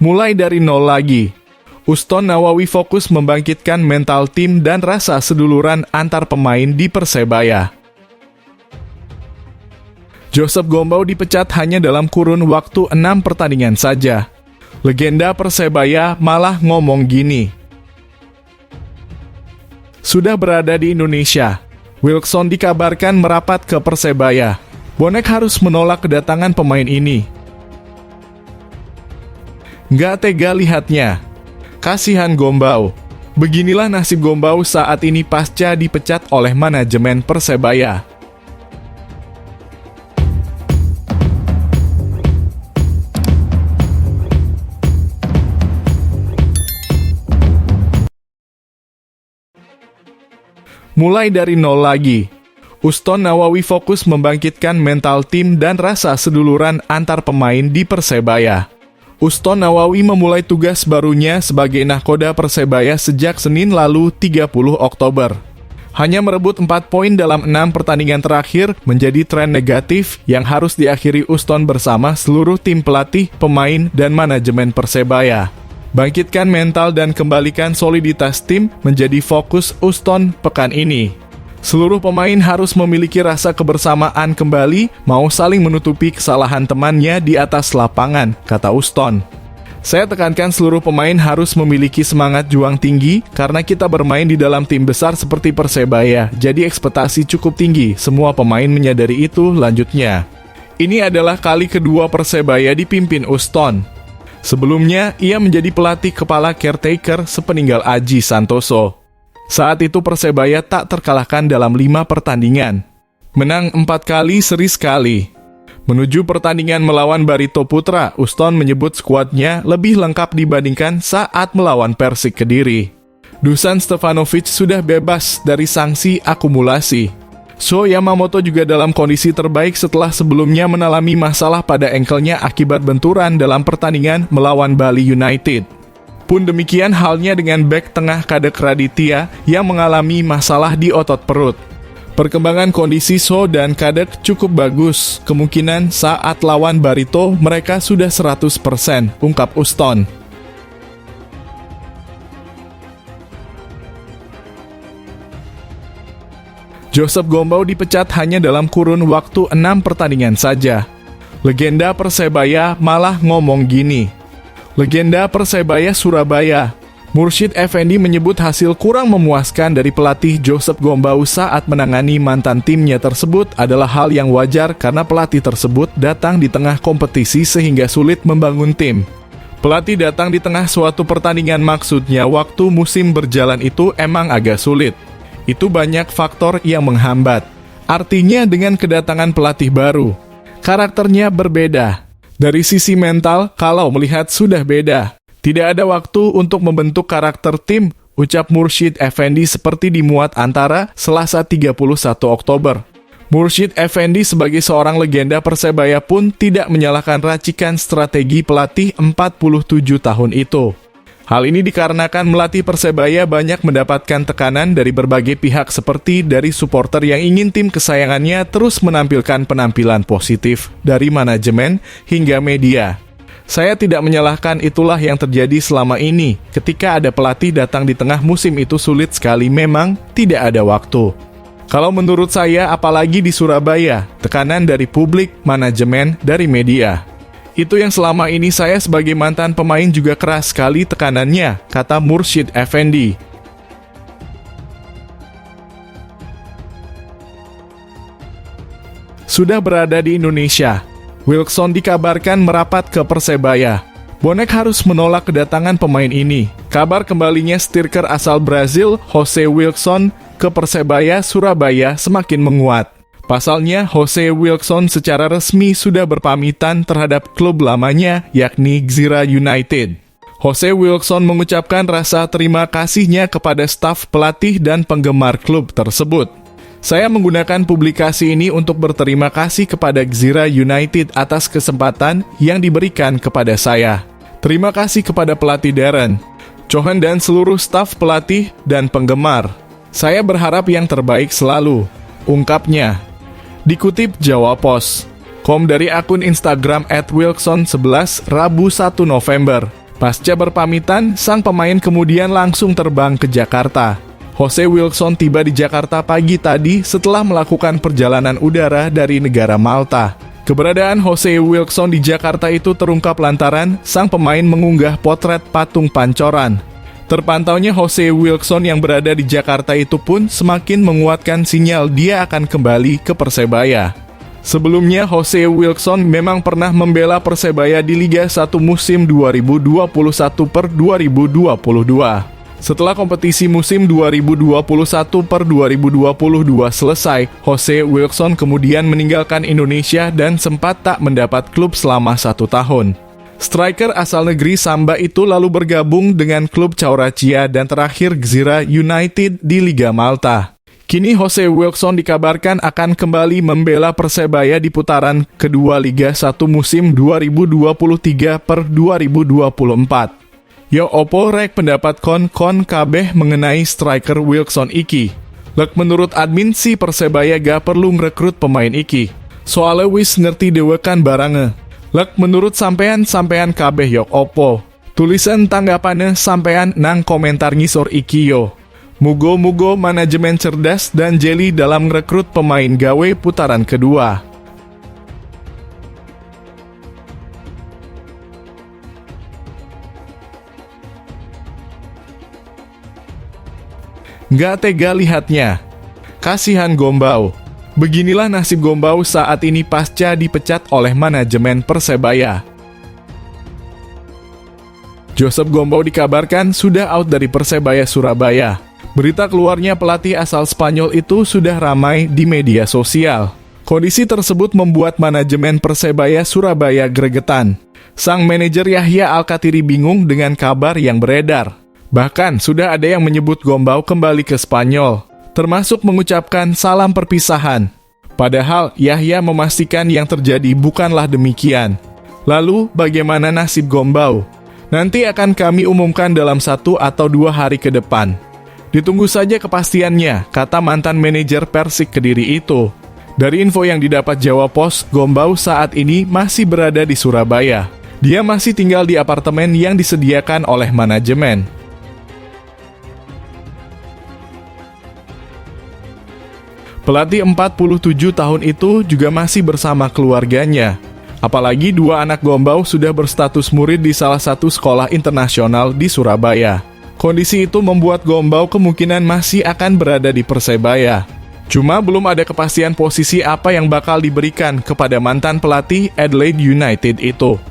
Mulai dari nol lagi. Uston Nawawi fokus membangkitkan mental tim dan rasa seduluran antar pemain di Persebaya. Joseph Gombau dipecat hanya dalam kurun waktu 6 pertandingan saja. Legenda Persebaya malah ngomong gini. Sudah berada di Indonesia, Wilkson dikabarkan merapat ke Persebaya. Bonek harus menolak kedatangan pemain ini. Nggak tega lihatnya. Kasihan Gombau. Beginilah nasib Gombau saat ini pasca dipecat oleh manajemen Persebaya. Mulai dari nol lagi. Uston Nawawi fokus membangkitkan mental tim dan rasa seduluran antar pemain di Persebaya. Uston Nawawi memulai tugas barunya sebagai nahkoda Persebaya sejak Senin lalu 30 Oktober. Hanya merebut 4 poin dalam 6 pertandingan terakhir menjadi tren negatif yang harus diakhiri Uston bersama seluruh tim pelatih, pemain, dan manajemen Persebaya. Bangkitkan mental dan kembalikan soliditas tim menjadi fokus Uston pekan ini. Seluruh pemain harus memiliki rasa kebersamaan kembali, mau saling menutupi kesalahan temannya di atas lapangan, kata Uston. Saya tekankan seluruh pemain harus memiliki semangat juang tinggi, karena kita bermain di dalam tim besar seperti Persebaya, jadi ekspektasi cukup tinggi, semua pemain menyadari itu, lanjutnya. Ini adalah kali kedua Persebaya dipimpin Uston. Sebelumnya, ia menjadi pelatih kepala caretaker sepeninggal Aji Santoso. Saat itu Persebaya tak terkalahkan dalam 5 pertandingan. Menang 4 kali, seri sekali. Menuju pertandingan melawan Barito Putra, Uston menyebut skuadnya lebih lengkap dibandingkan saat melawan Persik Kediri. Dusan Stefanovic sudah bebas dari sanksi akumulasi. Sho Yamamoto juga dalam kondisi terbaik setelah sebelumnya mengalami masalah pada engkelnya akibat benturan dalam pertandingan melawan Bali United. Pun demikian halnya dengan bek tengah Kadek Raditya yang mengalami masalah di otot perut. Perkembangan kondisi Sho dan Kadek cukup bagus, kemungkinan saat lawan Barito mereka sudah 100%, ungkap Uston. Joseph Gombau dipecat hanya dalam kurun waktu 6 pertandingan saja. Legenda Persebaya malah ngomong gini. Legenda Persebaya Surabaya, Mursyid Effendi menyebut hasil kurang memuaskan dari pelatih Joseph Gombau saat menangani mantan timnya tersebut adalah hal yang wajar karena pelatih tersebut datang di tengah kompetisi sehingga sulit membangun tim. Pelatih datang di tengah suatu pertandingan, maksudnya waktu musim berjalan itu emang agak sulit. Itu banyak faktor yang menghambat. Artinya dengan kedatangan pelatih baru, karakternya berbeda. Dari sisi mental, kalau melihat sudah beda. Tidak ada waktu untuk membentuk karakter tim, ucap Mursyid Effendi seperti dimuat Antara Selasa 31 Oktober. Mursyid Effendi sebagai seorang legenda Persebaya pun tidak menyalahkan racikan strategi pelatih 47 tahun itu. Hal ini dikarenakan melatih Persebaya banyak mendapatkan tekanan dari berbagai pihak seperti dari supporter yang ingin tim kesayangannya terus menampilkan penampilan positif, dari manajemen hingga media. Saya tidak menyalahkan, itulah yang terjadi selama ini. Ketika ada pelatih datang di tengah musim itu sulit sekali, memang tidak ada waktu. Kalau menurut saya, apalagi di Surabaya, tekanan dari publik, manajemen, dari media. Itu yang selama ini saya sebagai mantan pemain juga keras sekali tekanannya, kata Mursyid Effendi. Sudah berada di Indonesia, Wilkson dikabarkan merapat ke Persebaya. Bonek harus menolak kedatangan pemain ini. Kabar kembalinya striker asal Brazil, Jose Wilkson, ke Persebaya Surabaya semakin menguat. Pasalnya, Jose Wilkson secara resmi sudah berpamitan terhadap klub lamanya, yakni Gzira United. Jose Wilkson mengucapkan rasa terima kasihnya kepada staf pelatih dan penggemar klub tersebut. Saya menggunakan publikasi ini untuk berterima kasih kepada Gzira United atas kesempatan yang diberikan kepada saya. Terima kasih kepada pelatih Darren, Johan dan seluruh staf pelatih dan penggemar. Saya berharap yang terbaik selalu, ungkapnya. Dikutip Jawa Post.com dari akun Instagram @wilkson11 Rabu 1 November. Pasca berpamitan, sang pemain kemudian langsung terbang ke Jakarta. Jose Wilson tiba di Jakarta pagi tadi setelah melakukan perjalanan udara dari negara Malta. Keberadaan Jose Wilson di Jakarta itu terungkap lantaran sang pemain mengunggah potret patung Pancoran. Terpantaunya Jose Wilson yang berada di Jakarta itu pun semakin menguatkan sinyal dia akan kembali ke Persebaya. Sebelumnya, Jose Wilson memang pernah membela Persebaya di Liga 1 musim 2021/2022. Setelah kompetisi musim 2021/2022 selesai, Jose Wilson kemudian meninggalkan Indonesia dan sempat tak mendapat klub selama 1 tahun. Striker asal negeri Samba itu lalu bergabung dengan klub Chaurachia dan terakhir Gzira United di Liga Malta. Kini Jose Wilson dikabarkan akan kembali membela Persebaya di putaran kedua Liga 1 musim 2023/2024. Yo opo rek pendapat kon kabeh mengenai striker Wilson iki. Lek menurut admin si Persebaya gak perlu merekrut pemain iki. Soalnya wis ngerti dewekan barange. Lek menurut sampean kabeh yo opo. Tulisan tanggapannya sampean nang komentar ngisor iki yo. Mugo-mugo manajemen cerdas dan jeli dalam merekrut pemain gawe putaran kedua. Nggak tega lihatnya. Kasihan Gombau. Beginilah nasib Gombau saat ini pasca dipecat oleh manajemen Persebaya. Joseph Gombau dikabarkan sudah out dari Persebaya Surabaya. Berita keluarnya pelatih asal Spanyol itu sudah ramai di media sosial. Kondisi tersebut membuat manajemen Persebaya Surabaya gregetan. Sang manajer Yahya Al-Kathiri bingung dengan kabar yang beredar. Bahkan sudah ada yang menyebut Gombau kembali ke Spanyol, termasuk mengucapkan salam perpisahan. Padahal Yahya memastikan yang terjadi bukanlah demikian. Lalu bagaimana nasib Gombau? Nanti akan kami umumkan dalam 1 atau 2 hari ke depan. Ditunggu saja kepastiannya, kata mantan manajer Persik Kediri itu. Dari info yang didapat Jawa Pos, Gombau saat ini masih berada di Surabaya. Dia masih tinggal di apartemen yang disediakan oleh manajemen. Pelatih 47 tahun itu juga masih bersama keluarganya. Apalagi 2 anak Gombau sudah berstatus murid di salah satu sekolah internasional di Surabaya. Kondisi itu membuat Gombau kemungkinan masih akan berada di Persebaya. Cuma belum ada kepastian posisi apa yang bakal diberikan kepada mantan pelatih Adelaide United itu.